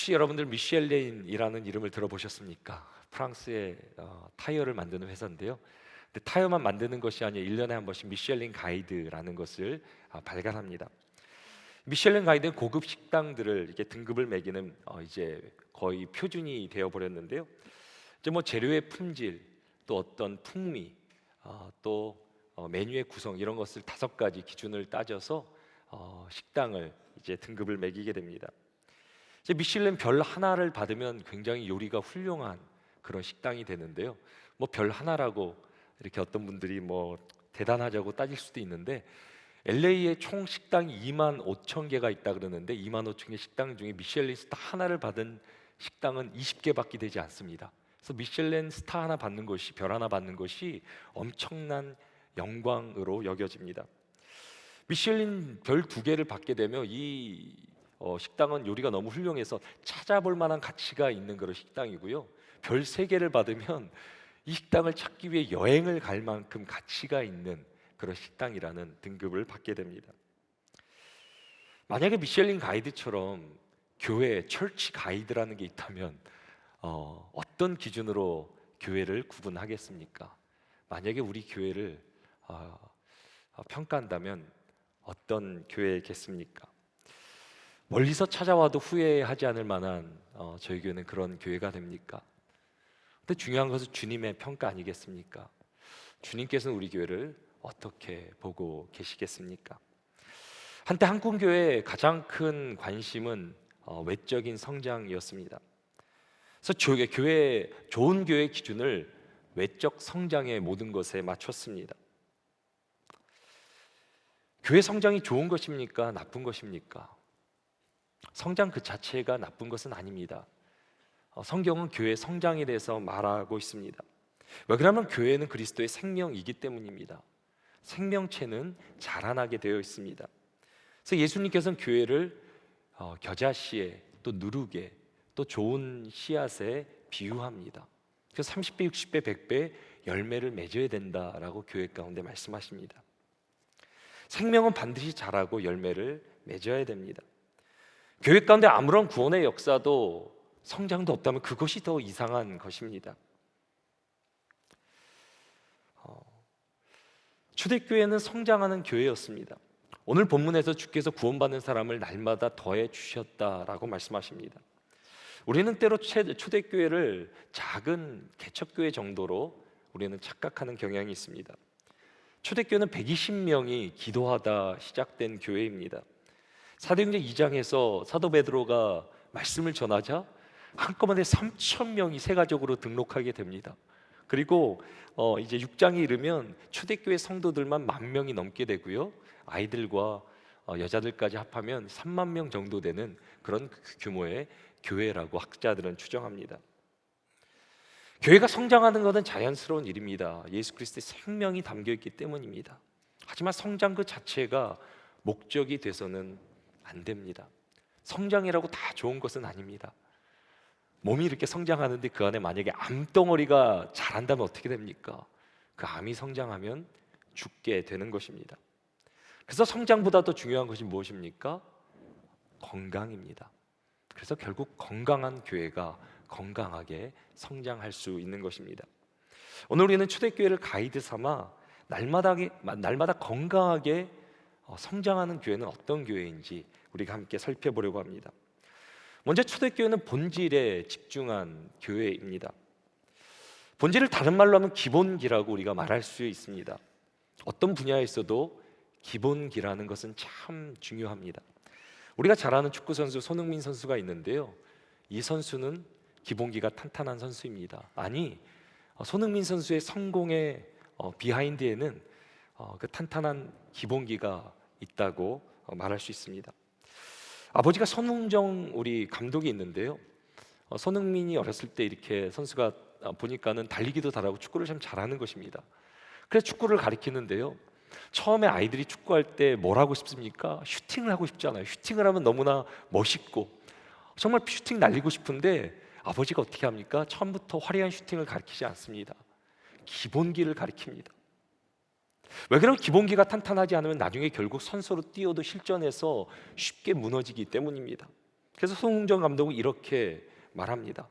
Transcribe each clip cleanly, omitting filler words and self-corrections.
혹시 여러분들 미쉐린이라는 이름을 들어보셨습니까? 프랑스의 타이어를 만드는 회사인데요. 근데 타이어만 만드는 것이 아니라 1년에 한 번씩 미쉐린 가이드라는 것을 발간합니다. 미쉐린 가이드는 고급 식당들을 이렇게 등급을 매기는 이제 거의 표준이 되어 버렸는데요. 이제 뭐 재료의 품질, 또 어떤 풍미, 또 메뉴의 구성 이런 것을 5가지 기준을 따져서 식당을 이제 등급을 매기게 됩니다. 이제 미슐랭 별 하나를 받으면 굉장히 요리가 훌륭한 그런 식당이 되는데요. 뭐 별 하나라고 이렇게 어떤 분들이 뭐 대단하자고 따질 수도 있는데 LA에 총 식당이 2만 5천 개가 있다 그러는데 2만 5천 개 식당 중에 미슐랭 스타 하나를 받은 식당은 20개밖에 되지 않습니다. 그래서 미슐랭 스타 하나 받는 것이 별 하나 받는 것이 엄청난 영광으로 여겨집니다. 미슐랭 별 2개를 받게 되면 이 식당은 요리가 너무 훌륭해서 찾아볼 만한 가치가 있는 그런 식당이고요. 별 3개를 받으면 이 식당을 찾기 위해 여행을 갈 만큼 가치가 있는 그런 식당이라는 등급을 받게 됩니다. 만약에 미슐랭 가이드처럼 교회 철치 가이드라는 게 있다면 어떤 기준으로 교회를 구분하겠습니까? 만약에 우리 교회를 평가한다면 어떤 교회겠습니까? 멀리서 찾아와도 후회하지 않을 만한 저희 교회는 그런 교회가 됩니까? 근데 중요한 것은 주님의 평가 아니겠습니까? 주님께서는 우리 교회를 어떻게 보고 계시겠습니까? 한때 한국 교회의 가장 큰 관심은 외적인 성장이었습니다. 그래서 좋은 교회 기준을 외적 성장의 모든 것에 맞췄습니다. 교회 성장이 좋은 것입니까? 나쁜 것입니까? 성장 그 자체가 나쁜 것은 아닙니다. 성경은 교회 성장에 대해서 말하고 있습니다. 왜 그러면 교회는 그리스도의 생명이기 때문입니다. 생명체는 자라나게 되어 있습니다. 그래서 예수님께서는 교회를 겨자씨에 또 누룩에 또 좋은 씨앗에 비유합니다. 그래서 30배, 60배, 100배 열매를 맺어야 된다라고 교회 가운데 말씀하십니다. 생명은 반드시 자라고 열매를 맺어야 됩니다. 교회 가운데 아무런 구원의 역사도 성장도 없다면 그것이 더 이상한 것입니다. 초대교회는 성장하는 교회였습니다. 오늘 본문에서 주께서 구원받는 사람을 날마다 더해 주셨다라고 말씀하십니다. 우리는 때로 초대교회를 작은 개척교회 정도로 우리는 착각하는 경향이 있습니다. 초대교회는 120명이 기도하다 시작된 교회입니다. 사도행전 2장에서 사도 베드로가 말씀을 전하자 한꺼번에 3,000명이 세가족으로 등록하게 됩니다. 그리고 이제 6장에 이르면 초대교회 성도들만 10,000명이 넘게 되고요. 아이들과 여자들까지 합하면 3만 명 정도 되는 그런 규모의 교회라고 학자들은 추정합니다. 교회가 성장하는 것은 자연스러운 일입니다. 예수 그리스도의 생명이 담겨 있기 때문입니다. 하지만 성장 그 자체가 목적이 돼서는 안 됩니다. 성장이라고 다 좋은 것은 아닙니다. 몸이 이렇게 성장하는데 그 안에 만약에 암덩어리가 자란다면 어떻게 됩니까? 그 암이 성장하면 죽게 되는 것입니다. 그래서 성장보다 더 중요한 것이 무엇입니까? 건강입니다. 그래서 결국 건강한 교회가 건강하게 성장할 수 있는 것입니다. 오늘 우리는 초대교회를 가이드 삼아 날마다 건강하게 성장하는 교회는 어떤 교회인지 우리가 함께 살펴보려고 합니다. 먼저 초대교회는 본질에 집중한 교회입니다. 본질을 다른 말로 하면 기본기라고 우리가 말할 수 있습니다. 어떤 분야에 있어도 기본기라는 것은 참 중요합니다. 우리가 잘 아는 축구 선수 손흥민 선수가 있는데요. 이 선수는 기본기가 탄탄한 선수입니다. 아니, 손흥민 선수의 성공의 비하인드에는 그 탄탄한 기본기가 있다고 말할 수 있습니다. 아버지가 손흥정 우리 감독이 있는데요. 손흥민이 어렸을 때 이렇게 선수가 보니까는 달리기도 잘하고 축구를 참 잘하는 것입니다. 그래서 축구를 가리키는데요. 처음에 아이들이 축구할 때 뭘 하고 싶습니까? 슈팅을 하고 싶잖아요. 슈팅을 하면 너무나 멋있고 정말 슈팅 날리고 싶은데 아버지가 어떻게 합니까? 처음부터 화려한 슈팅을 가르치지 않습니다. 기본기를 가르칩니다. 왜 그러면 기본기가 탄탄하지 않으면 나중에 결국 선수로 뛰어도 실전에서 쉽게 무너지기 때문입니다. 그래서 송웅정 감독은 이렇게 말합니다.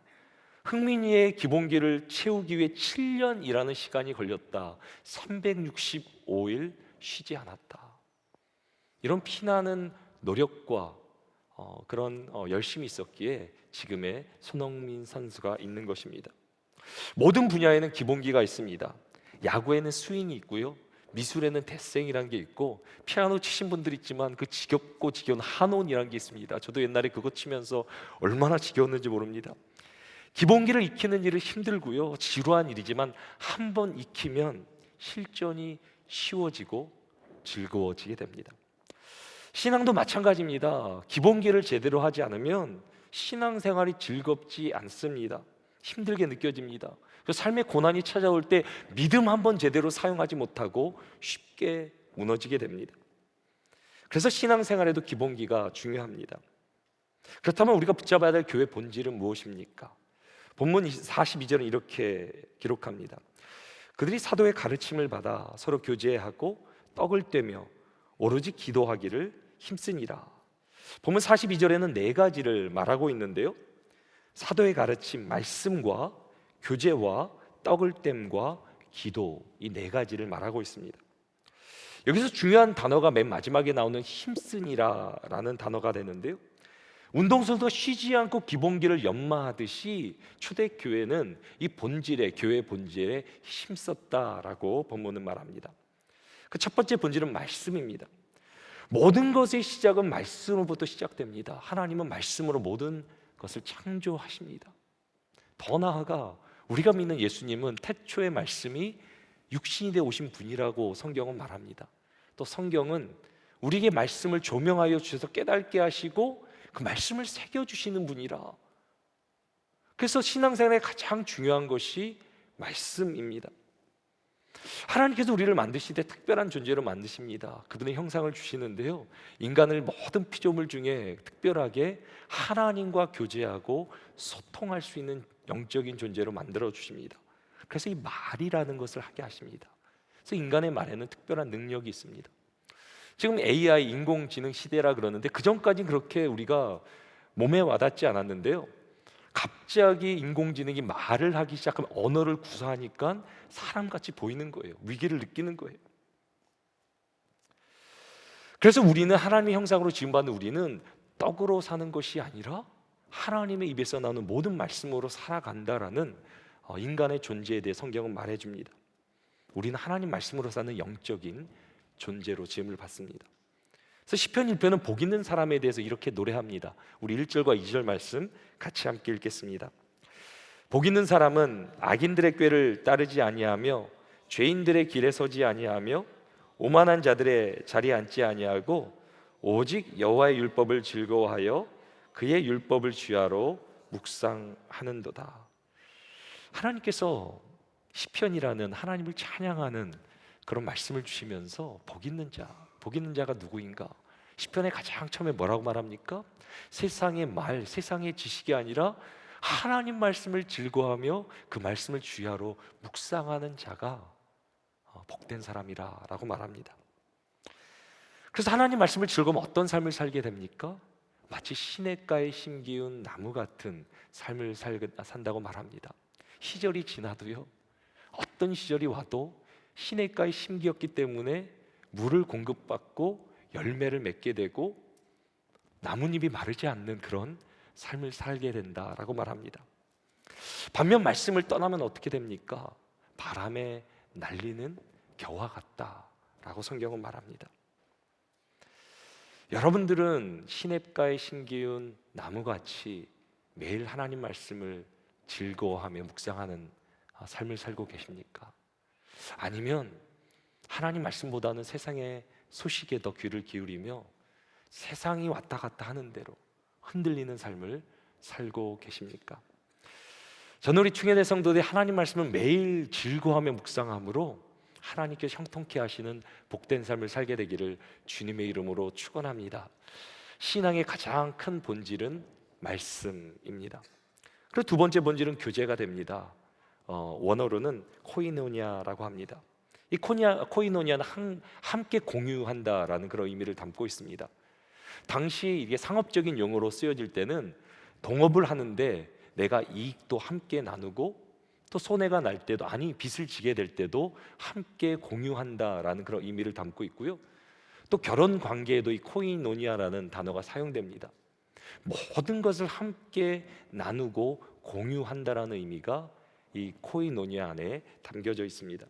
흥민이의 기본기를 채우기 위해 7년이라는 시간이 걸렸다. 365일 쉬지 않았다. 이런 피나는 노력과 그런 열심이 있었기에 지금의 손흥민 선수가 있는 것입니다. 모든 분야에는 기본기가 있습니다. 야구에는 스윙이 있고요, 미술에는 데생이라는 게 있고, 피아노 치신 분들 있지만 그 지겹고 지겨운 한온이라는 게 있습니다. 저도 옛날에 그거 치면서 얼마나 지겨웠는지 모릅니다. 기본기를 익히는 일은 힘들고요, 지루한 일이지만 한 번 익히면 실전이 쉬워지고 즐거워지게 됩니다. 신앙도 마찬가지입니다. 기본기를 제대로 하지 않으면 신앙생활이 즐겁지 않습니다. 힘들게 느껴집니다. 삶의 고난이 찾아올 때 믿음 한번 제대로 사용하지 못하고 쉽게 무너지게 됩니다. 그래서 신앙생활에도 기본기가 중요합니다. 그렇다면 우리가 붙잡아야 될 교회 본질은 무엇입니까? 본문 42절은 이렇게 기록합니다. 그들이 사도의 가르침을 받아 서로 교제하고 떡을 떼며 오로지 기도하기를 힘쓰니라. 본문 42절에는 네 가지를 말하고 있는데요, 사도의 가르침, 말씀과 교제와 떡을 땜과 기도, 이 네 가지를 말하고 있습니다. 여기서 중요한 단어가 맨 마지막에 나오는 힘쓰니라라는 단어가 되는데요, 운동선수가 쉬지 않고 기본기를 연마하듯이 초대교회는 이 본질에, 교회 본질에 힘썼다라고 본문은 말합니다. 그 첫 번째 본질은 말씀입니다. 모든 것의 시작은 말씀으로부터 시작됩니다. 하나님은 말씀으로 모든 것을 창조하십니다. 더 나아가 우리가 믿는 예수님은 태초의 말씀이 육신이 되어 오신 분이라고 성경은 말합니다. 또 성경은 우리에게 말씀을 조명하여 주셔서 깨닫게 하시고 그 말씀을 새겨주시는 분이라. 그래서 신앙생활에 가장 중요한 것이 말씀입니다. 하나님께서 우리를 만드실 때 특별한 존재로 만드십니다. 그분의 형상을 주시는데요, 인간을 모든 피조물 중에 특별하게 하나님과 교제하고 소통할 수 있는 영적인 존재로 만들어 주십니다. 그래서 이 말이라는 것을 하게 하십니다. 그래서 인간의 말에는 특별한 능력이 있습니다. 지금 AI, 인공지능 시대라 그러는데 그 전까지는 그렇게 우리가 몸에 와닿지 않았는데요, 갑자기 인공지능이 말을 하기 시작하면 언어를 구사하니까 사람같이 보이는 거예요. 위기를 느끼는 거예요. 그래서 우리는 하나님의 형상으로 지음받은 우리는 떡으로 사는 것이 아니라 하나님의 입에서 나오는 모든 말씀으로 살아간다라는 인간의 존재에 대해 성경은 말해줍니다. 우리는 하나님 말씀으로 사는 영적인 존재로 지음을 받습니다. 그래서 시편 1편은 복 있는 사람에 대해서 이렇게 노래합니다. 우리 1절과 2절 말씀 같이 함께 읽겠습니다. 복 있는 사람은 악인들의 꾀를 따르지 아니하며 죄인들의 길에 서지 아니하며 오만한 자들의 자리에 앉지 아니하고 오직 여호와의 율법을 즐거워하여 그의 율법을 주야로 묵상하는도다. 하나님께서 시편이라는 하나님을 찬양하는 그런 말씀을 주시면서 복 있는 자가 누구인가? 시편에 가장 처음에 뭐라고 말합니까? 세상의 말, 세상의 지식이 아니라 하나님 말씀을 즐거워하며 그 말씀을 주야로 묵상하는 자가 복된 사람이라고 말합니다. 그래서 하나님 말씀을 즐거우면 어떤 삶을 살게 됩니까? 마치 시냇가에 심기운 나무 같은 삶을 산다고 말합니다. 시절이 지나도요, 어떤 시절이 와도 시냇가에 심기었기 때문에 물을 공급받고 열매를 맺게 되고 나뭇잎이 마르지 않는 그런 삶을 살게 된다라고 말합니다. 반면 말씀을 떠나면 어떻게 됩니까? 바람에 날리는 겨와 같다라고 성경은 말합니다. 여러분들은 시냇가에 심기운 나무같이 매일 하나님 말씀을 즐거워하며 묵상하는 삶을 살고 계십니까? 아니면 하나님 말씀보다는 세상의 소식에 더 귀를 기울이며 세상이 왔다 갔다 하는 대로 흔들리는 삶을 살고 계십니까? 저는 우리 충현의 성도들이 하나님 말씀을 매일 즐거워하며 묵상함으로 하나님께서 형통케 하시는 복된 삶을 살게 되기를 주님의 이름으로 축원합니다. 신앙의 가장 큰 본질은 말씀입니다. 그리고 두 번째 본질은 교제가 됩니다. 원어로는 코이노니아라고 합니다. 이 코이노니아는 함께 공유한다라는 그런 의미를 담고 있습니다. 당시 이게 상업적인 용어로 쓰여질 때는 동업을 하는데 내가 이익도 함께 나누고 또 손해가 날 때도, 아니 빚을 지게 될 때도 함께 공유한다라는 그런 의미를 담고 있고요. 또 결혼 관계에도 이 코이노니아라는 단어가 사용됩니다. 모든 것을 함께 나누고 공유한다라는 의미가 이 코이노니아 안에 담겨져 있습니다.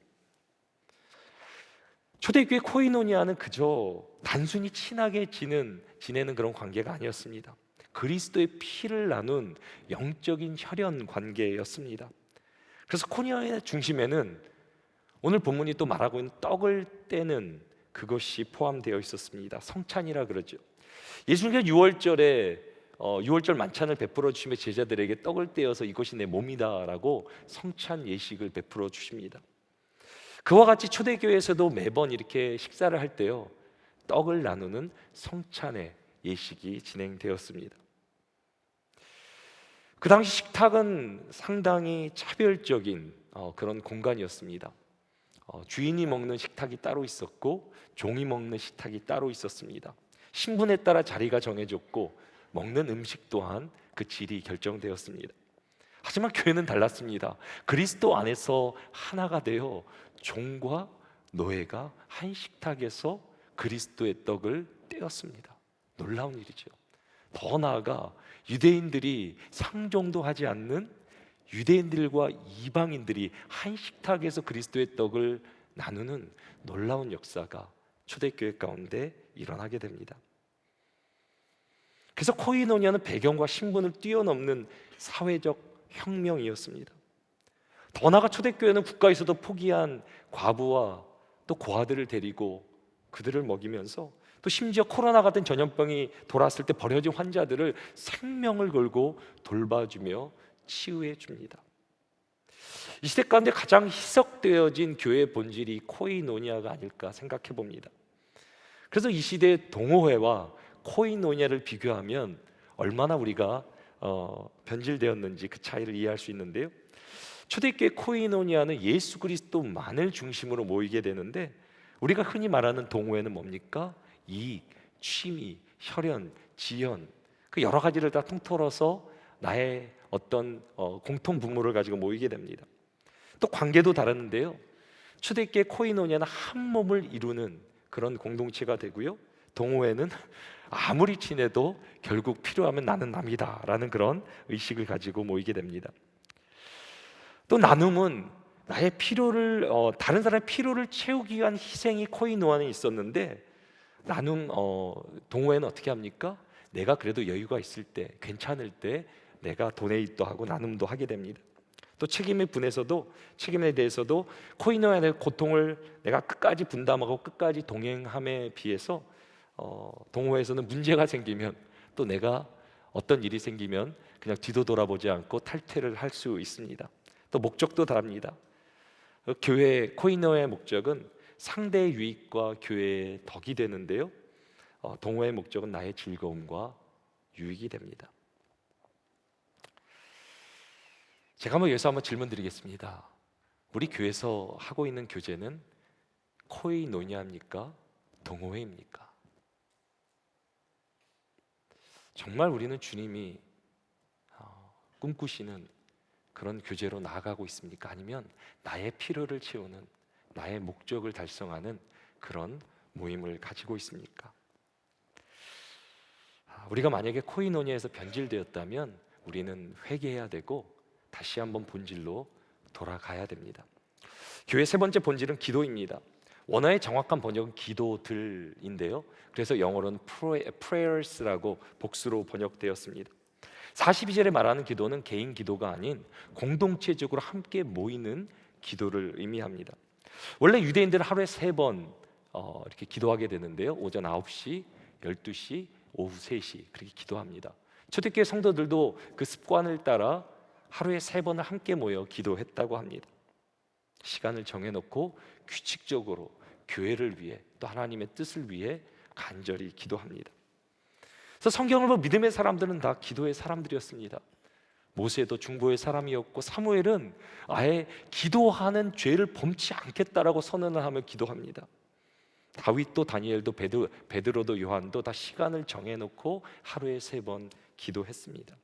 초대교회 코이노니아는 그저 단순히 친하게 지내는 그런 관계가 아니었습니다. 그리스도의 피를 나눈 영적인 혈연 관계였습니다. 그래서 코니아의 중심에는 오늘 본문이 또 말하고 있는 떡을 떼는 그것이 포함되어 있었습니다. 성찬이라 그러죠. 예수님께서 6월절 만찬을 베풀어 주시며 제자들에게 떡을 떼어서 이것이 내 몸이다라고 성찬 예식을 베풀어 주십니다. 그와 같이 초대교회에서도 매번 이렇게 식사를 할 때요, 떡을 나누는 성찬의 예식이 진행되었습니다. 그 당시 식탁은 상당히 차별적인 그런 공간이었습니다. 주인이 먹는 식탁이 따로 있었고 종이 먹는 식탁이 따로 있었습니다. 신분에 따라 자리가 정해졌고 먹는 음식 또한 그 질이 결정되었습니다. 하지만 교회는 달랐습니다. 그리스도 안에서 하나가 되어 종과 노예가 한 식탁에서 그리스도의 떡을 떼었습니다. 놀라운 일이죠. 더 나아가 유대인들이 상종도 하지 않는 유대인들과 이방인들이 한 식탁에서 그리스도의 떡을 나누는 놀라운 역사가 초대교회 가운데 일어나게 됩니다. 그래서 코이노니아는 배경과 신분을 뛰어넘는 사회적 혁명이었습니다. 더 나아가 초대교회는 국가에서도 포기한 과부와 또 고아들을 데리고 그들을 먹이면서 또 심지어 코로나 같은 전염병이 돌았을 때 버려진 환자들을 생명을 걸고 돌봐주며 치유해 줍니다. 이 시대 가운데 가장 희석되어진 교회의 본질이 코이노니아가 아닐까 생각해 봅니다. 그래서 이 시대의 동호회와 코이노니아를 비교하면 얼마나 우리가 변질되었는지 그 차이를 이해할 수 있는데요. 초대교회 코이노니아는 예수 그리스도만을 중심으로 모이게 되는데, 우리가 흔히 말하는 동호회는 뭡니까? 이익, 취미, 혈연, 지연, 그 여러 가지를 다 통틀어서 나의 어떤 공통 분모를 가지고 모이게 됩니다. 또 관계도 다른데요, 초대교회 코이노니아는 한 몸을 이루는 그런 공동체가 되고요, 동호회는 아무리 친해도 결국 필요하면 나는 남이다 라는 그런 의식을 가지고 모이게 됩니다. 또 나눔은 나의 필요를 다른 사람의 필요를 채우기 위한 희생이 코이노니아에 있었는데, 나눔 동호회는 어떻게 합니까? 내가 그래도 여유가 있을 때, 괜찮을 때 내가 도네이트도 하고 나눔도 하게 됩니다. 또 책임에 대해서도 코이노니아의 고통을 내가 끝까지 분담하고 끝까지 동행함에 비해서 동호회에서는 문제가 생기면, 또 내가 어떤 일이 생기면 그냥 뒤도 돌아보지 않고 탈퇴를 할 수 있습니다. 또 목적도 다릅니다. 교회 코이노니아의 목적은 상대의 유익과 교회의 덕이 되는데요, 동호회의 목적은 나의 즐거움과 유익이 됩니다. 제가 여기서 한번 질문 드리겠습니다. 우리 교회에서 하고 있는 교제는 코이노니아입니까? 동호회입니까? 정말 우리는 주님이 꿈꾸시는 그런 교제로 나아가고 있습니까? 아니면 나의 필요를 채우는, 나의 목적을 달성하는 그런 모임을 가지고 있습니까? 우리가 만약에 코이노니아에서 변질되었다면 우리는 회개해야 되고 다시 한번 본질로 돌아가야 됩니다. 교회의 세 번째 본질은 기도입니다. 원어의 정확한 번역은 기도들인데요, 그래서 영어로는 prayers라고 복수로 번역되었습니다. 42절에 말하는 기도는 개인 기도가 아닌 공동체적으로 함께 모이는 기도를 의미합니다. 원래 유대인들은 하루에 3번 이렇게 기도하게 되는데요, 오전 9시, 12시, 오후 3시 그렇게 기도합니다. 초대교회 성도들도 그 습관을 따라 하루에 3번을 함께 모여 기도했다고 합니다. 시간을 정해놓고 규칙적으로 교회를 위해, 또 하나님의 뜻을 위해 간절히 기도합니다. 그래서 성경을 보면 믿음의 사람들은 다 기도의 사람들이었습니다. 모세도 중보의 사람이었고, 사무엘은 아예 기도하는 죄를 범치 않겠다라고 선언을 하며 기도합니다. 다윗도 다니엘도 베드로도 요한도 다 시간을 정해놓고 하루에 3번 기도했습니다.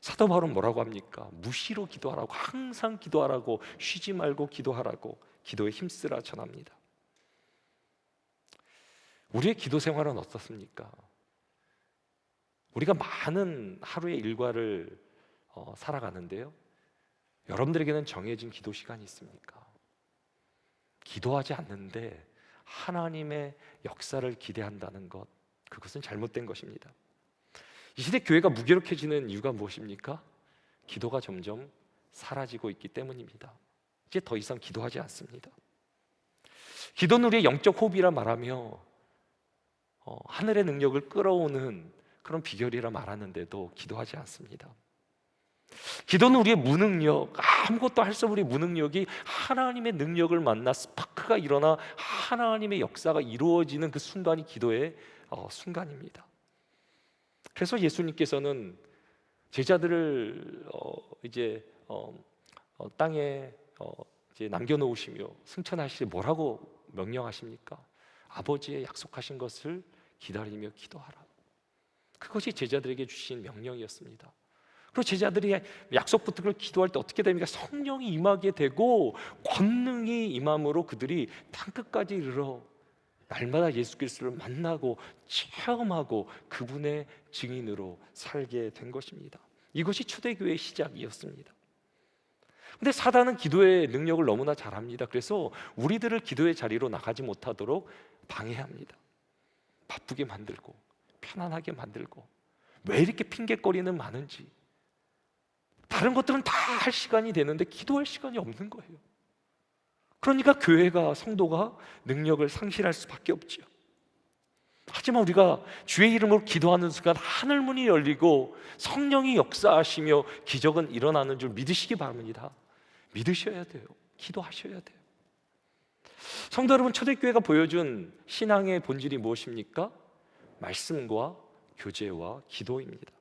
사도 바울은 뭐라고 합니까? 무시로 기도하라고, 항상 기도하라고, 쉬지 말고 기도하라고, 기도에 힘쓰라 전합니다. 우리의 기도 생활은 어떻습니까? 우리가 많은 하루의 일과를 살아가는데요, 여러분들에게는 정해진 기도 시간이 있습니까? 기도하지 않는데 하나님의 역사를 기대한다는 것, 그것은 잘못된 것입니다. 이 시대 교회가 무기력해지는 이유가 무엇입니까? 기도가 점점 사라지고 있기 때문입니다. 이제 더 이상 기도하지 않습니다. 기도는 우리의 영적 호흡이라 말하며 하늘의 능력을 끌어오는 그런 비결이라 말하는데도 기도하지 않습니다. 기도는 우리의 무능력, 아무것도 할 수 없는 우리의 무능력이 하나님의 능력을 만나 스파크가 일어나 하나님의 역사가 이루어지는 그 순간이 기도의 순간입니다. 그래서 예수님께서는 제자들을 땅에 이제 남겨놓으시며 승천하실 때 뭐라고 명령하십니까? 아버지의 약속하신 것을 기다리며 기도하라. 그것이 제자들에게 주신 명령이었습니다. 그리고 제자들이 약속 붙은 걸 기도할 때 어떻게 됩니까? 성령이 임하게 되고 권능이 임함으로 그들이 땅끝까지 이르러 날마다 예수 그리스도를 만나고 체험하고 그분의 증인으로 살게 된 것입니다. 이것이 초대교회의 시작이었습니다. 근데 사단은 기도의 능력을 너무나 잘합니다. 그래서 우리들을 기도의 자리로 나가지 못하도록 방해합니다. 바쁘게 만들고 편안하게 만들고, 왜 이렇게 핑계거리는 많은지, 다른 것들은 다 할 시간이 되는데 기도할 시간이 없는 거예요. 그러니까 교회가, 성도가 능력을 상실할 수밖에 없죠. 하지만 우리가 주의 이름으로 기도하는 순간 하늘문이 열리고 성령이 역사하시며 기적은 일어나는 줄 믿으시기 바랍니다. 믿으셔야 돼요. 기도하셔야 돼요. 성도 여러분, 초대교회가 보여준 신앙의 본질이 무엇입니까? 말씀과 교제와 기도입니다.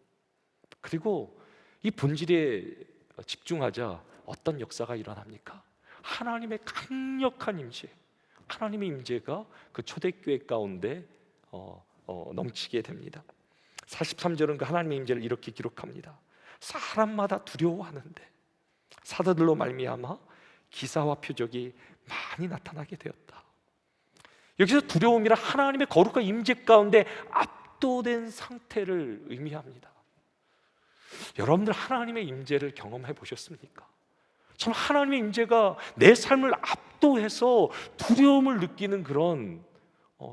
그리고 이 본질에 집중하자 어떤 역사가 일어납니까? 하나님의 강력한 임재, 하나님의 임재가 그 초대교회 가운데 넘치게 됩니다. 43절은 그 하나님의 임재를 이렇게 기록합니다. 사람마다 두려워하는데 사도들로 말미암아 기사와 표적이 많이 나타나게 되었다. 여기서 두려움이란 하나님의 거룩한 임재 가운데 압도된 상태를 의미합니다. 여러분들 하나님의 임재를 경험해 보셨습니까? 참 하나님의 임재가 내 삶을 압도해서 두려움을 느끼는 그런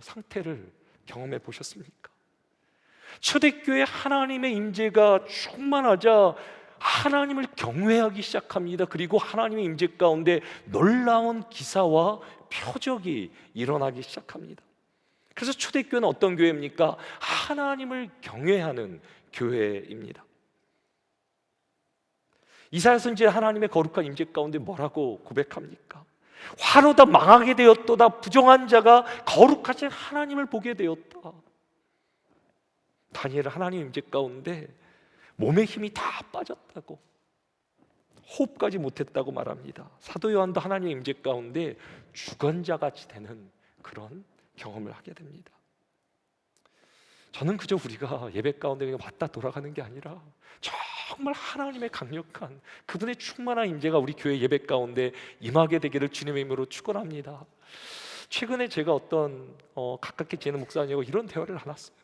상태를 경험해 보셨습니까? 초대교회 하나님의 임재가 충만하자 하나님을 경외하기 시작합니다. 그리고 하나님의 임재 가운데 놀라운 기사와 표적이 일어나기 시작합니다. 그래서 초대교회는 어떤 교회입니까? 하나님을 경외하는 교회입니다. 이사야 선지자 하나님의 거룩한 임재 가운데 뭐라고 고백합니까? 화로다 망하게 되었도다, 부정한 자가 거룩하신 하나님을 보게 되었다. 다니엘은 하나님 임재 가운데 몸의 힘이 다 빠졌다고, 호흡까지 못했다고 말합니다. 사도 요한도 하나님의 임재 가운데 주건자같이 되는 그런 경험을 하게 됩니다. 저는 그저 우리가 예배 가운데 그냥 왔다 돌아가는 게 아니라 정말 하나님의 강력한 그분의 충만한 임재가 우리 교회 예배 가운데 임하게 되기를 주님의 이름으로 축원합니다. 최근에 제가 어떤 가깝게 지내는 목사님하고 이런 대화를 나눴어요.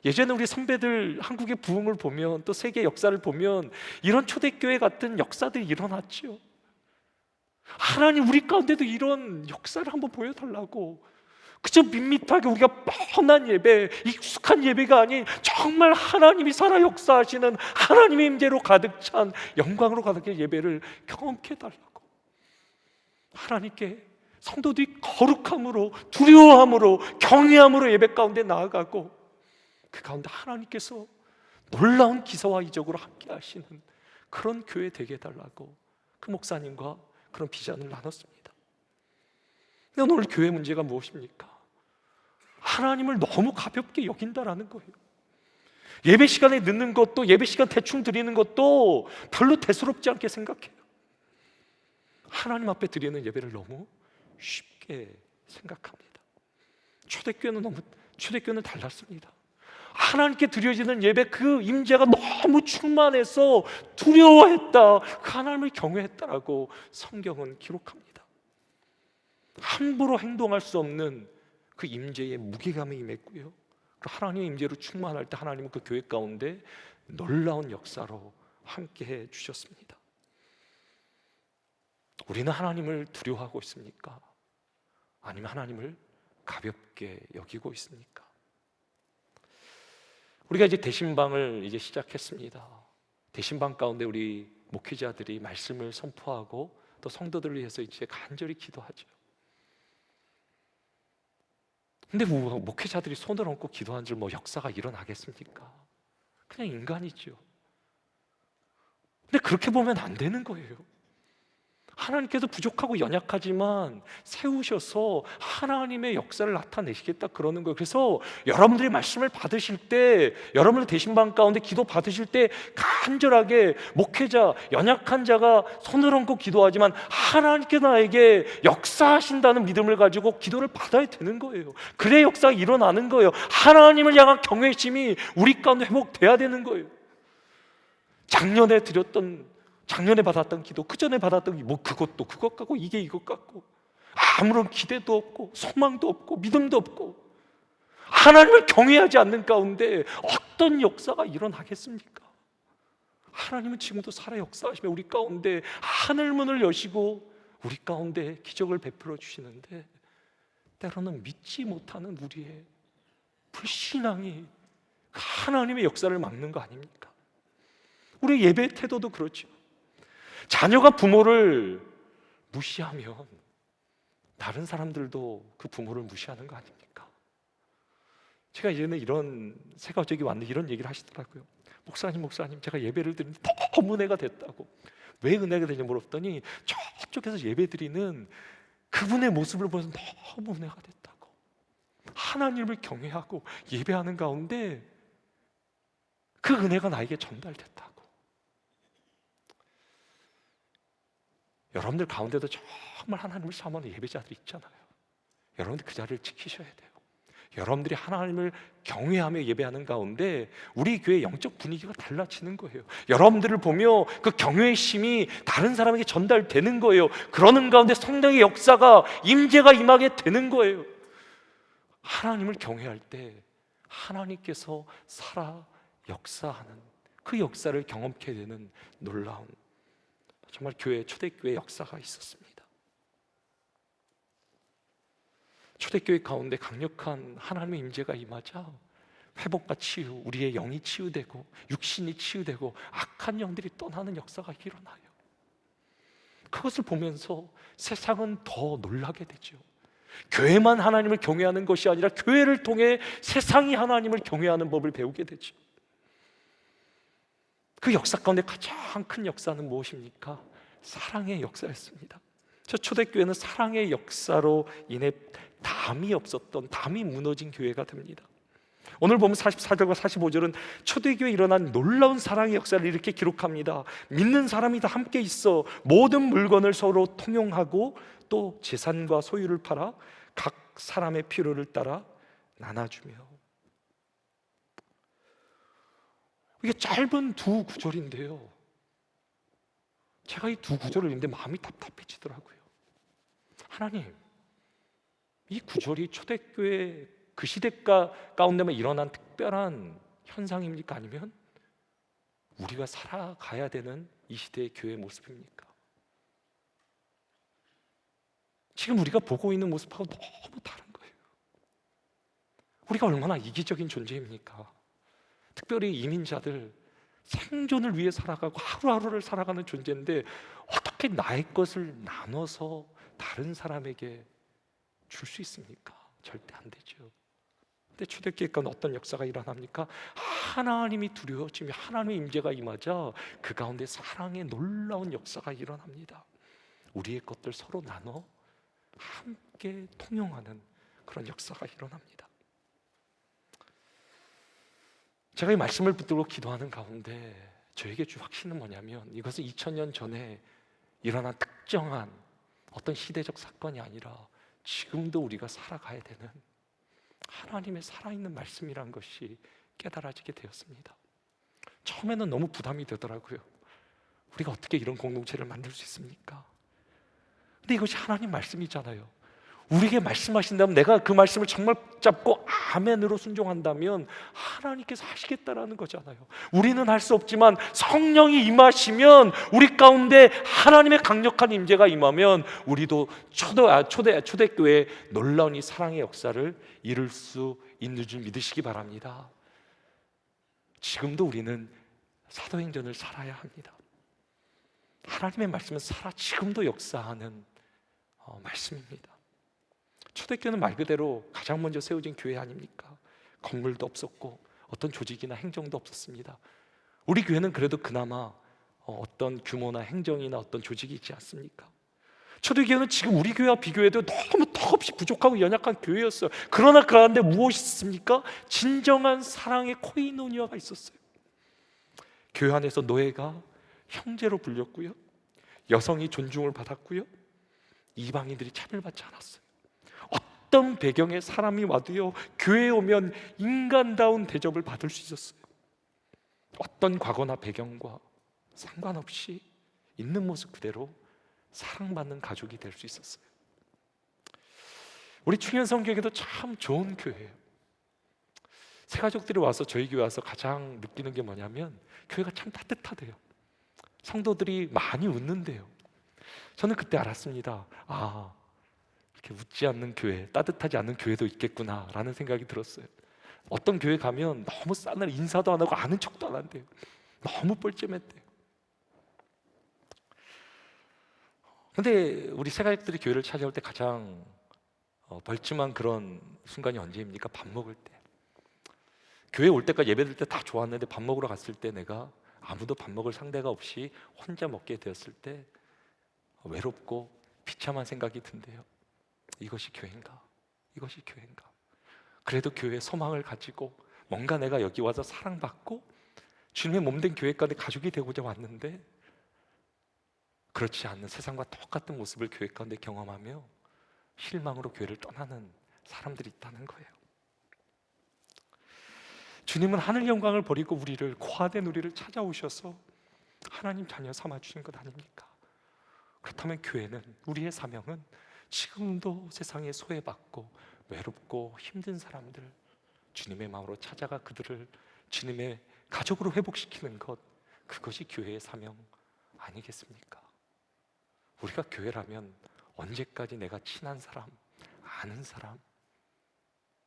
예전에 우리 선배들 한국의 부흥을 보면, 또 세계 역사를 보면 이런 초대교회 같은 역사들이 일어났죠. 하나님 우리 가운데도 이런 역사를 한번 보여달라고. 그저 밋밋하게 우리가 뻔한 예배, 익숙한 예배가 아닌 정말 하나님이 살아 역사하시는 하나님의 임재로 가득 찬 영광으로 가득한 예배를 경험케 해달라고. 하나님께 성도들이 거룩함으로, 두려워함으로, 경외함으로 예배 가운데 나아가고, 그 가운데 하나님께서 놀라운 기사와 이적으로 함께 하시는 그런 교회 되게 해달라고 그 목사님과 그런 비전을 나눴습니다. 근데 오늘 교회 문제가 무엇입니까? 하나님을 너무 가볍게 여긴다라는 거예요. 예배 시간에 늦는 것도, 예배 시간 대충 드리는 것도 별로 대수롭지 않게 생각해요. 하나님 앞에 드리는 예배를 너무 쉽게 생각합니다. 초대교회는 달랐습니다. 하나님께 드려지는 예배 그 임재가 너무 충만해서 두려워했다, 그 하나님을 경외했다라고 성경은 기록합니다. 함부로 행동할 수 없는 그 임재에 무게감이 임했고요, 그 하나님의 임재로 충만할 때 하나님은 그 교회 가운데 놀라운 역사로 함께해 주셨습니다. 우리는 하나님을 두려워하고 있습니까? 아니면 하나님을 가볍게 여기고 있습니까? 우리가 이제 대신방을 이제 시작했습니다. 대신방 가운데 우리 목회자들이 말씀을 선포하고 또 성도들을 위해서 이제 간절히 기도하죠. 근데 목회자들이 손을 얹고 기도한 줄 뭐 역사가 일어나겠습니까? 그냥 인간이죠. 근데 그렇게 보면 안 되는 거예요. 하나님께서 부족하고 연약하지만 세우셔서 하나님의 역사를 나타내시겠다 그러는 거예요. 그래서 여러분들이 말씀을 받으실 때, 여러분들 대신방 가운데 기도 받으실 때 간절하게 목회자, 연약한 자가 손을 얹고 기도하지만 하나님께서 나에게 역사하신다는 믿음을 가지고 기도를 받아야 되는 거예요. 그래야 역사가 일어나는 거예요. 하나님을 향한 경외심이 우리 가운데 회복돼야 되는 거예요. 작년에 받았던 기도, 그 전에 받았던 뭐 그것도 그것 같고 이게 이것 같고 아무런 기대도 없고 소망도 없고 믿음도 없고 하나님을 경외하지 않는 가운데 어떤 역사가 일어나겠습니까? 하나님은 지금도 살아 역사하시며 우리 가운데 하늘문을 여시고 우리 가운데 기적을 베풀어 주시는데, 때로는 믿지 못하는 우리의 불신앙이 하나님의 역사를 막는 거 아닙니까? 우리 예배 태도도 그렇죠. 자녀가 부모를 무시하면 다른 사람들도 그 부모를 무시하는 거 아닙니까? 제가 예전에 이런 새가족이 왔는데 이런 얘기를 하시더라고요. 목사님 제가 예배를 드리는데 너무 은혜가 됐다고. 왜 은혜가 되냐 물었더니 저쪽에서 예배 드리는 그분의 모습을 보면서 너무 은혜가 됐다고. 하나님을 경외하고 예배하는 가운데 그 은혜가 나에게 전달됐다고. 여러분들 가운데도 정말 하나님을 사모하는 예배자들이 있잖아요. 여러분들 그 자리를 지키셔야 돼요. 여러분들이 하나님을 경외하며 예배하는 가운데 우리 교회의 영적 분위기가 달라지는 거예요. 여러분들을 보며 그 경외의 심이 다른 사람에게 전달되는 거예요. 그러는 가운데 성령의 역사가, 임재가 임하게 되는 거예요. 하나님을 경외할 때 하나님께서 살아 역사하는 그 역사를 경험케 되는 놀라운, 정말 초대교회 역사가 있었습니다. 초대교회 가운데 강력한 하나님의 임재가 임하자 회복과 치유, 우리의 영이 치유되고 육신이 치유되고 악한 영들이 떠나는 역사가 일어나요. 그것을 보면서 세상은 더 놀라게 되죠. 교회만 하나님을 경외하는 것이 아니라 교회를 통해 세상이 하나님을 경외하는 법을 배우게 되죠. 그 역사 가운데 가장 큰 역사는 무엇입니까? 사랑의 역사였습니다. 저 초대교회는 사랑의 역사로 인해 담이 무너진 교회가 됩니다. 오늘 보면 44절과 45절은 초대교회에 일어난 놀라운 사랑의 역사를 이렇게 기록합니다. 믿는 사람이 다 함께 있어 모든 물건을 서로 통용하고 또 재산과 소유를 팔아 각 사람의 필요를 따라 나눠주며. 이게 짧은 두 구절인데요, 제가 이 두 구절을 읽는데 마음이 답답해지더라고요. 하나님, 이 구절이 초대교회 그 시대 가운데만 일어난 특별한 현상입니까? 아니면 우리가 살아가야 되는 이 시대의 교회의 모습입니까? 지금 우리가 보고 있는 모습하고 너무 다른 거예요. 우리가 얼마나 이기적인 존재입니까? 특별히 이민자들, 생존을 위해 살아가고 하루하루를 살아가는 존재인데 어떻게 나의 것을 나눠서 다른 사람에게 줄 수 있습니까? 절대 안 되죠. 근데 초대교회 가운데 어떤 역사가 일어납니까? 하나님이 두려워지며 하나님의 임재가 임하자 그 가운데 사랑의 놀라운 역사가 일어납니다. 우리의 것들 서로 나눠 함께 통용하는 그런 역사가 일어납니다. 제가 이 말씀을 붙들고 기도하는 가운데 저에게 주 확신은 뭐냐면, 이것은 2000년 전에 일어난 특정한 어떤 시대적 사건이 아니라 지금도 우리가 살아가야 되는 하나님의 살아있는 말씀이란 것이 깨달아지게 되었습니다. 처음에는 너무 부담이 되더라고요. 우리가 어떻게 이런 공동체를 만들 수 있습니까? 근데 이것이 하나님 말씀이잖아요. 우리에게 말씀하신다면, 내가 그 말씀을 정말 붙잡고 아멘으로 순종한다면 하나님께서 하시겠다라는 거잖아요. 우리는 할 수 없지만 성령이 임하시면, 우리 가운데 하나님의 강력한 임재가 임하면 우리도 초대교회에 놀라운 이 사랑의 역사를 이룰 수 있는 줄 믿으시기 바랍니다. 지금도 우리는 사도행전을 살아야 합니다. 하나님의 말씀은 지금도 역사하는 말씀입니다. 초대교회는 말 그대로 가장 먼저 세워진 교회 아닙니까? 건물도 없었고 어떤 조직이나 행정도 없었습니다. 우리 교회는 그래도 그나마 어떤 규모나 행정이나 어떤 조직이 있지 않습니까? 초대교회는 지금 우리 교회와 비교해도 너무 턱없이 부족하고 연약한 교회였어요. 그러나 그 안에 무엇이 있습니까? 진정한 사랑의 코이노니아가 있었어요. 교회 안에서 노예가 형제로 불렸고요, 여성이 존중을 받았고요, 이방인들이 차별받지 않았어요. 어떤 배경의 사람이 와도요, 교회에 오면 인간다운 대접을 받을 수 있었어요. 어떤 과거나 배경과 상관없이 있는 모습 그대로 사랑받는 가족이 될 수 있었어요. 우리 충현성교회도 참 좋은 교회예요. 새 가족들이 와서 저희 교회 와서 가장 느끼는 게 뭐냐면, 교회가 참 따뜻하대요. 성도들이 많이 웃는데요. 저는 그때 알았습니다. 이렇게 웃지 않는 교회, 따뜻하지 않는 교회도 있겠구나라는 생각이 들었어요. 어떤 교회 가면 너무 싸늘, 인사도 안 하고 아는 척도 안 한대요. 너무 뻘쭘했대요. 근데 우리 새가족들이 교회를 찾아올 때 가장 벌침한 그런 순간이 언제입니까? 밥 먹을 때. 교회 올 때까지 예배 드릴 때 다 좋았는데 밥 먹으러 갔을 때 내가 아무도 밥 먹을 상대가 없이 혼자 먹게 되었을 때 외롭고 비참한 생각이 든대요. 이것이 교회인가? 이것이 교회인가? 그래도 교회에 소망을 가지고 뭔가 내가 여기 와서 사랑받고 주님의 몸된 교회 가운데 가족이 되고자 왔는데, 그렇지 않는 세상과 똑같은 모습을 교회 가운데 경험하며 실망으로 교회를 떠나는 사람들이 있다는 거예요. 주님은 하늘 영광을 버리고 고아된 우리를 찾아오셔서 하나님 자녀 삼아 주신 것 아닙니까? 그렇다면 교회는, 우리의 사명은 지금도 세상에 소외받고 외롭고 힘든 사람들, 주님의 마음으로 찾아가 그들을 주님의 가족으로 회복시키는 것, 그것이 교회의 사명 아니겠습니까? 우리가 교회라면 언제까지 내가 친한 사람, 아는 사람,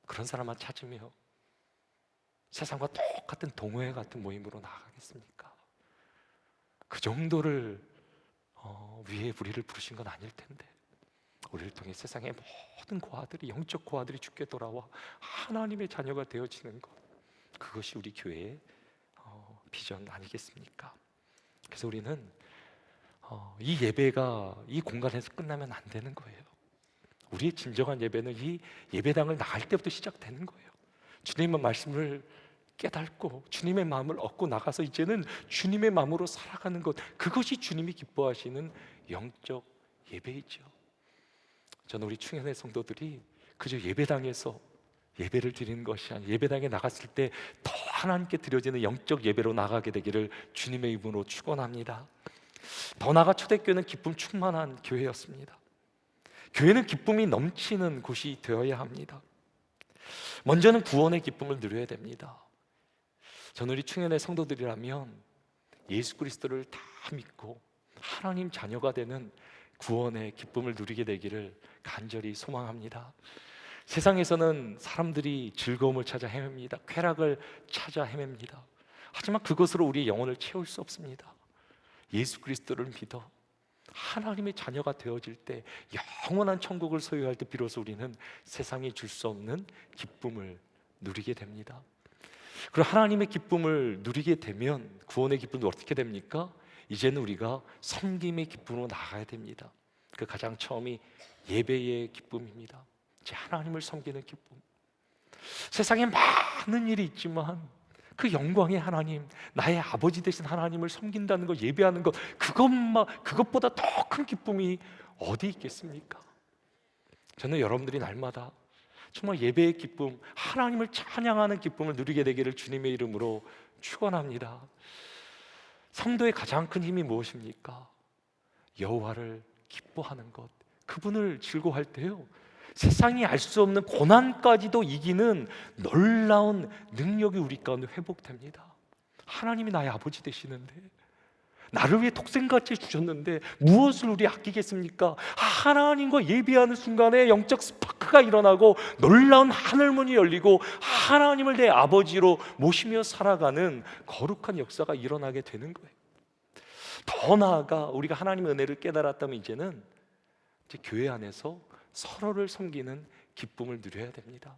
그런 사람만 찾으며 세상과 똑같은 동호회 같은 모임으로 나아가겠습니까? 그 정도를 위해 우리를 부르신 건 아닐 텐데, 우리를 통해 세상의 모든 고아들이, 영적 고아들이 주께 돌아와 하나님의 자녀가 되어지는 것, 그것이 우리 교회의 비전 아니겠습니까? 그래서 우리는 이 예배가 이 공간에서 끝나면 안 되는 거예요. 우리의 진정한 예배는 이 예배당을 나갈 때부터 시작되는 거예요. 주님의 말씀을 깨닫고 주님의 마음을 얻고 나가서 이제는 주님의 마음으로 살아가는 것, 그것이 주님이 기뻐하시는 영적 예배이죠. 저는 우리 충현의 성도들이 그저 예배당에서 예배를 드리는 것이 아니라 예배당에 나갔을 때 더 하나님께 드려지는 영적 예배로 나가게 되기를 주님의 이름으로 축원합니다. 더 나아가 초대교회는 기쁨 충만한 교회였습니다. 교회는 기쁨이 넘치는 곳이 되어야 합니다. 먼저는 구원의 기쁨을 누려야 됩니다. 저는 우리 충현의 성도들이라면 예수 그리스도를 다 믿고 하나님 자녀가 되는 구원의 기쁨을 누리게 되기를 간절히 소망합니다. 세상에서는 사람들이 즐거움을 찾아 헤맵니다. 쾌락을 찾아 헤맵니다. 하지만 그것으로 우리의 영혼을 채울 수 없습니다. 예수 그리스도를 믿어 하나님의 자녀가 되어질 때, 영원한 천국을 소유할 때 비로소 우리는 세상이 줄 수 없는 기쁨을 누리게 됩니다. 그리고 하나님의 기쁨을 누리게 되면 구원의 기쁨도 어떻게 됩니까? 이제는 우리가 섬김의 기쁨으로 나가야 됩니다. 그 가장 처음이 예배의 기쁨입니다. 이제 하나님을 섬기는 기쁨. 세상에 많은 일이 있지만 그 영광의 하나님, 나의 아버지 되신 하나님을 섬긴다는 것, 예배하는 것, 그것보다 더 큰 기쁨이 어디 있겠습니까? 저는 여러분들이 날마다 정말 예배의 기쁨, 하나님을 찬양하는 기쁨을 누리게 되기를 주님의 이름으로 축원합니다. 성도의 가장 큰 힘이 무엇입니까? 여호와를 기뻐하는 것, 그분을 즐거워할 때요, 세상이 알 수 없는 고난까지도 이기는 놀라운 능력이 우리 가운데 회복됩니다. 하나님이 나의 아버지 되시는데, 나를 위해 독생같이 주셨는데 무엇을 우리 아끼겠습니까? 하나님과 예배하는 순간에 영적 스파크가 일어나고 놀라운 하늘문이 열리고 하나님을 내 아버지로 모시며 살아가는 거룩한 역사가 일어나게 되는 거예요. 더 나아가 우리가 하나님의 은혜를 깨달았다면 이제는 이제 교회 안에서 서로를 섬기는 기쁨을 누려야 됩니다.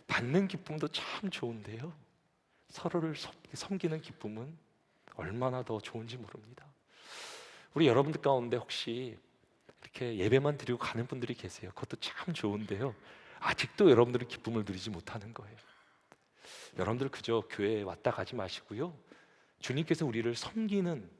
받는 기쁨도 참 좋은데요, 서로를 섬기는 기쁨은 얼마나 더 좋은지 모릅니다. 우리 여러분들 가운데 혹시 이렇게 예배만 드리고 가는 분들이 계세요. 그것도 참 좋은데요, 아직도 여러분들은 기쁨을 누리지 못하는 거예요. 여러분들 그저 교회에 왔다 가지 마시고요, 주님께서 우리를 섬기는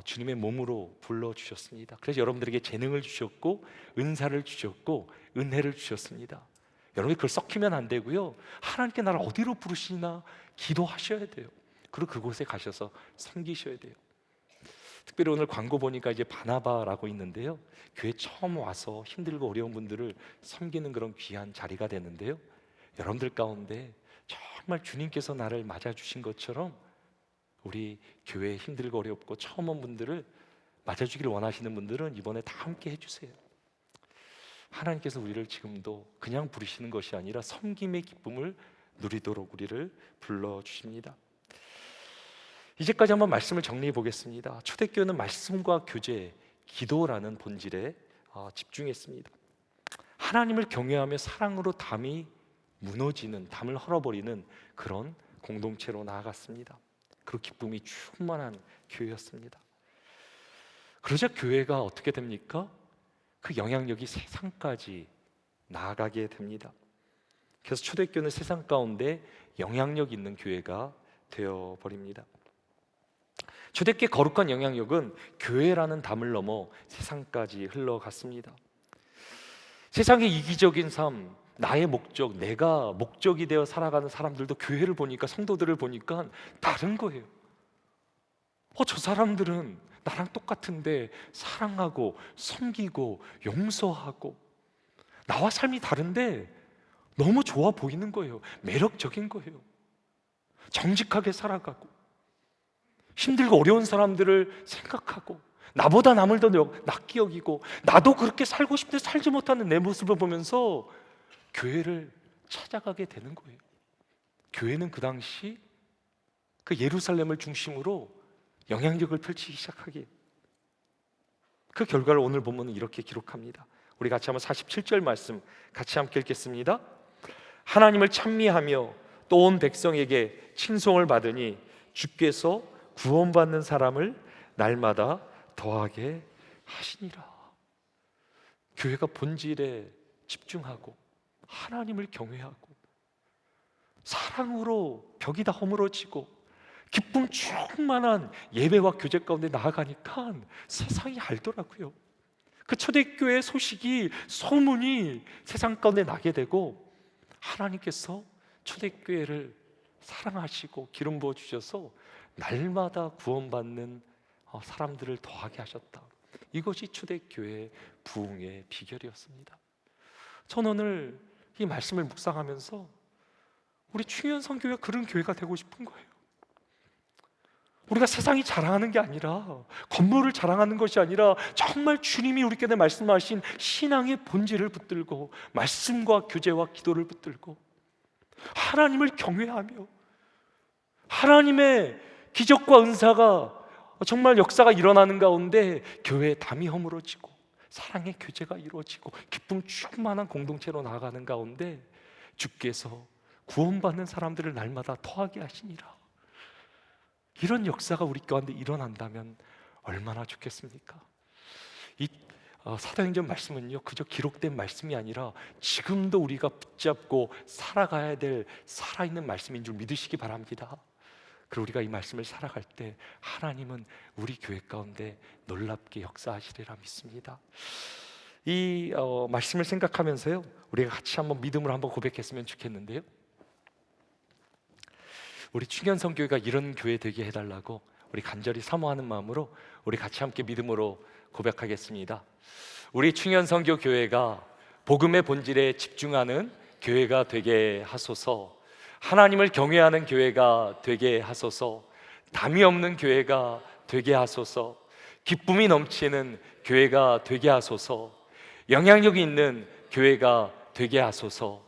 주님의 몸으로 불러주셨습니다. 그래서 여러분들에게 재능을 주셨고 은사를 주셨고 은혜를 주셨습니다. 여러분이 그걸 썩히면 안 되고요, 하나님께 나를 어디로 부르시나 기도하셔야 돼요. 그리고 그곳에 가셔서 섬기셔야 돼요. 특별히 오늘 광고 보니까 이제 바나바라고 있는데요, 교회 처음 와서 힘들고 어려운 분들을 섬기는 그런 귀한 자리가 되는데요, 여러분들 가운데 정말 주님께서 나를 맞아주신 것처럼 우리 교회에 힘들고 어렵고 처음 온 분들을 맞아주기를 원하시는 분들은 이번에 다 함께 해주세요. 하나님께서 우리를 지금도 그냥 부르시는 것이 아니라 섬김의 기쁨을 누리도록 우리를 불러주십니다. 이제까지 한번 말씀을 정리해 보겠습니다. 초대교회는 말씀과 교제, 기도라는 본질에 집중했습니다. 하나님을 경외하며 사랑으로 담이 무너지는, 담을 헐어버리는 그런 공동체로 나아갔습니다. 그 기쁨이 충만한 교회였습니다. 그러자 교회가 어떻게 됩니까? 그 영향력이 세상까지 나아가게 됩니다. 그래서 초대교회는 세상 가운데 영향력 있는 교회가 되어버립니다. 초대교회 거룩한 영향력은 교회라는 담을 넘어 세상까지 흘러갔습니다. 세상의 이기적인 삶, 나의 목적, 내가 목적이 되어 살아가는 사람들도 교회를 보니까, 성도들을 보니까 다른 거예요. 저 사람들은 나랑 똑같은데 사랑하고 섬기고 용서하고 나와 삶이 다른데 너무 좋아 보이는 거예요. 매력적인 거예요. 정직하게 살아가고 힘들고 어려운 사람들을 생각하고 나보다 남을 더 낫게 여기고 나도 그렇게 살고 싶은데 살지 못하는 내 모습을 보면서 교회를 찾아가게 되는 거예요. 교회는 그 당시 그 예루살렘을 중심으로 영향력을 펼치기 시작하게, 그 결과를 오늘 본문은 이렇게 기록합니다. 우리 같이 한번 47절 말씀 같이 함께 읽겠습니다. 하나님을 찬미하며 또 온 백성에게 칭송을 받으니 주께서 구원받는 사람을 날마다 더하게 하시니라. 교회가 본질에 집중하고 하나님을 경외하고 사랑으로 벽이 다 허물어지고 기쁨 충만한 예배와 교제 가운데 나아가니까 세상이 알더라고요. 그 초대교회 소식이, 소문이 세상 가운데 나게 되고 하나님께서 초대교회를 사랑하시고 기름 부어 주셔서 날마다 구원받는 사람들을 더하게 하셨다. 이것이 초대교회의 부흥의 비결이었습니다. 저는 오늘 이 말씀을 묵상하면서 우리 충현 성교회가 그런 교회가 되고 싶은 거예요. 우리가 세상이 자랑하는 게 아니라, 건물을 자랑하는 것이 아니라 정말 주님이 우리에게 말씀하신 신앙의 본질을 붙들고 말씀과 교제와 기도를 붙들고 하나님을 경외하며 하나님의 기적과 은사가 정말 역사가 일어나는 가운데 교회의 담이 허물어지고 사랑의 교제가 이루어지고 기쁨 충만한 공동체로 나아가는 가운데 주께서 구원받는 사람들을 날마다 더하게 하시니라. 이런 역사가 우리 가운데 일어난다면 얼마나 좋겠습니까? 이 사도행전 말씀은요, 그저 기록된 말씀이 아니라 지금도 우리가 붙잡고 살아가야 될 살아있는 말씀인 줄 믿으시기 바랍니다. 그리고 우리가 이 말씀을 살아갈 때 하나님은 우리 교회 가운데 놀랍게 역사하시리라 믿습니다. 이 말씀을 생각하면서요, 우리가 같이 한번 믿음으로 한번 고백했으면 좋겠는데요. 우리 충현성교회가 이런 교회 되게 해달라고 우리 간절히 사모하는 마음으로 우리 같이 함께 믿음으로 고백하겠습니다. 우리 충현성교 교회가 복음의 본질에 집중하는 교회가 되게 하소서. 하나님을 경외하는 교회가 되게 하소서. 담이 없는 교회가 되게 하소서. 기쁨이 넘치는 교회가 되게 하소서. 영향력이 있는 교회가 되게 하소서.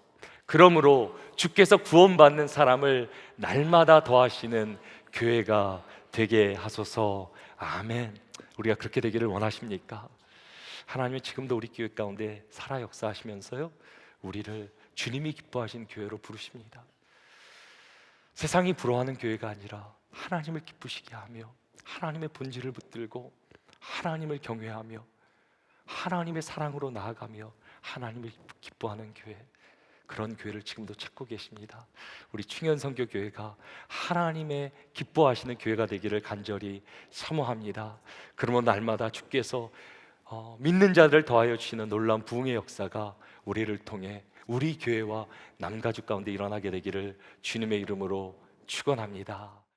그러므로 주께서 구원받는 사람을 날마다 더하시는 교회가 되게 하소서. 아멘. 우리가 그렇게 되기를 원하십니까? 하나님은 지금도 우리 교회 가운데 살아 역사하시면서요, 우리를 주님이 기뻐하시는 교회로 부르십니다. 세상이 부러워하는 교회가 아니라 하나님을 기쁘시게 하며 하나님의 본질을 붙들고 하나님을 경외하며 하나님의 사랑으로 나아가며 하나님을 기뻐하는 교회, 그런 교회를 지금도 찾고 계십니다. 우리 충현선교 교회가 하나님의 기뻐하시는 교회가 되기를 간절히 사모합니다. 그러면 날마다 주께서 믿는 자들 더하여 주시는 놀라운 부흥의 역사가 우리를 통해 우리 교회와 남가죽 가운데 일어나게 되기를 주님의 이름으로 축원합니다.